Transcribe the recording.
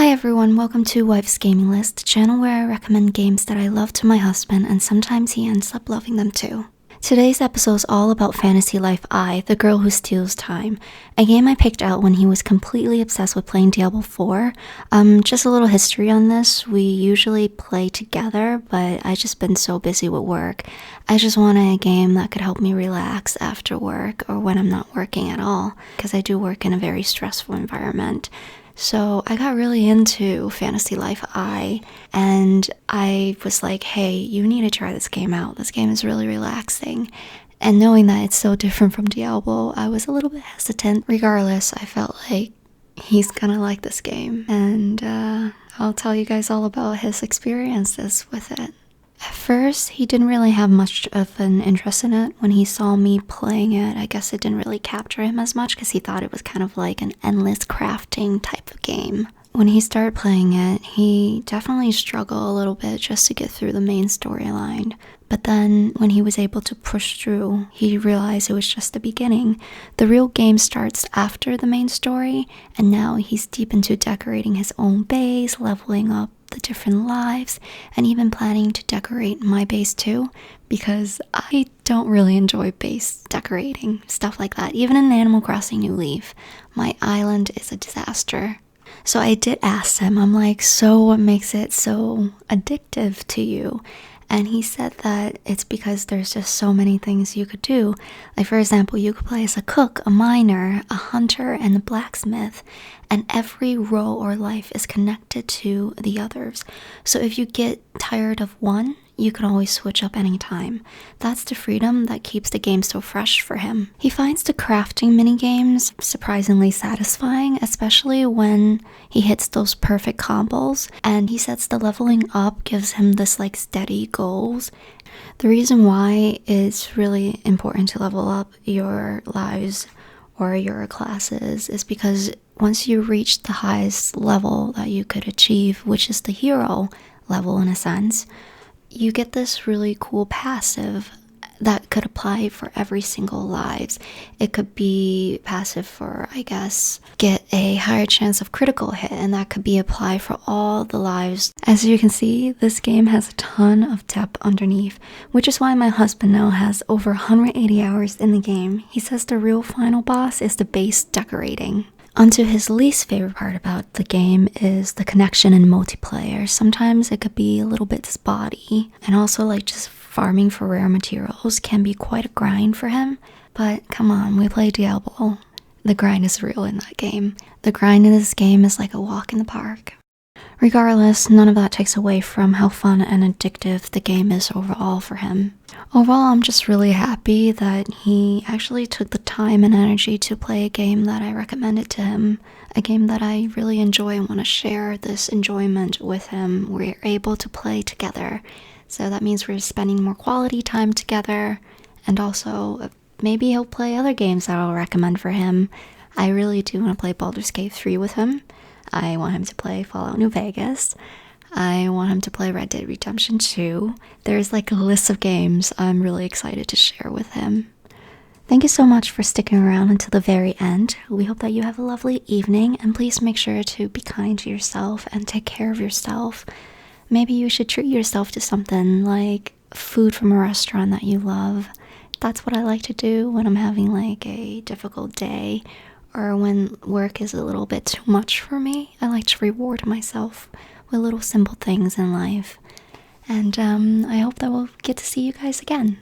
Hi everyone, welcome to Wife's Gaming List, the channel where I recommend games that I love to my husband and sometimes he ends up loving them too. Today's episode is all about Fantasy Life I, the Girl Who Steals Time, a game I picked out when he was completely obsessed with playing Diablo 4. Just a little history on this, we usually play together, but I've just been so busy with work. I just wanted a game that could help me relax after work or when I'm not working at all, because I do work in a very stressful environment. So I got really into Fantasy Life I, and I was like, hey, you need to try this game out. This game is really relaxing. And knowing that it's so different from Diablo, I was a little bit hesitant. Regardless, I felt like he's gonna like this game. And I'll tell you guys all about his experiences with it. At first, he didn't really have much of an interest in it. When he saw me playing it, I guess it didn't really capture him as much because he thought it was kind of like an endless crafting type of game. When he started playing it, he definitely struggled a little bit just to get through the main storyline. But then, when he was able to push through, he realized it was just the beginning. The real game starts after the main story, and now he's deep into decorating his own base, leveling up the different lives, and even planning to decorate my base too, because I don't really enjoy base decorating, stuff like that. Even in Animal Crossing New Leaf, my island is a disaster. So I did ask him, I'm like, so what makes it so addictive to you? And he said that it's because there's just so many things you could do. Like, for example, you could play as a cook, a miner, a hunter, and a blacksmith. And every role or life is connected to the others. So if you get tired of one, you can always switch up anytime. That's the freedom that keeps the game so fresh for him. He finds the crafting minigames surprisingly satisfying, especially when he hits those perfect combos, and he says the leveling up gives him this like steady goals. The reason why it's really important to level up your lives or your classes is because once you reach the highest level that you could achieve, which is the hero level in a sense, you get this really cool passive that could apply for every single lives. It could be passive for, I guess, get a higher chance of critical hit, and that could be applied for all the lives. As you can see, this game has a ton of depth underneath, which is why my husband now has over 180 hours in the game. He says the real final boss is the base decorating. Onto his least favorite part about the game is the connection in multiplayer. Sometimes it could be a little bit spotty, and also like just farming for rare materials can be quite a grind for him. But come on, we play Diablo. The grind is real in that game. The grind in this game is like a walk in the park. Regardless, none of that takes away from how fun and addictive the game is overall for him. Overall, I'm just really happy that he actually took the time and energy to play a game that I recommended to him, a game that I really enjoy and want to share this enjoyment with him. We're able to play together, so that means we're spending more quality time together, and also maybe he'll play other games that I'll recommend for him. I really do want to play Baldur's Gate 3 with him. I want him to play Fallout New Vegas. I want him to play Red Dead Redemption 2. There's like a list of games I'm really excited to share with him. Thank you so much for sticking around until the very end. We hope that you have a lovely evening, and please make sure to be kind to yourself and take care of yourself. Maybe you should treat yourself to something like food from a restaurant that you love. That's what I like to do when I'm having like a difficult day, or when work is a little bit too much for me. I like to reward myself with little simple things in life. And I hope that we'll get to see you guys again.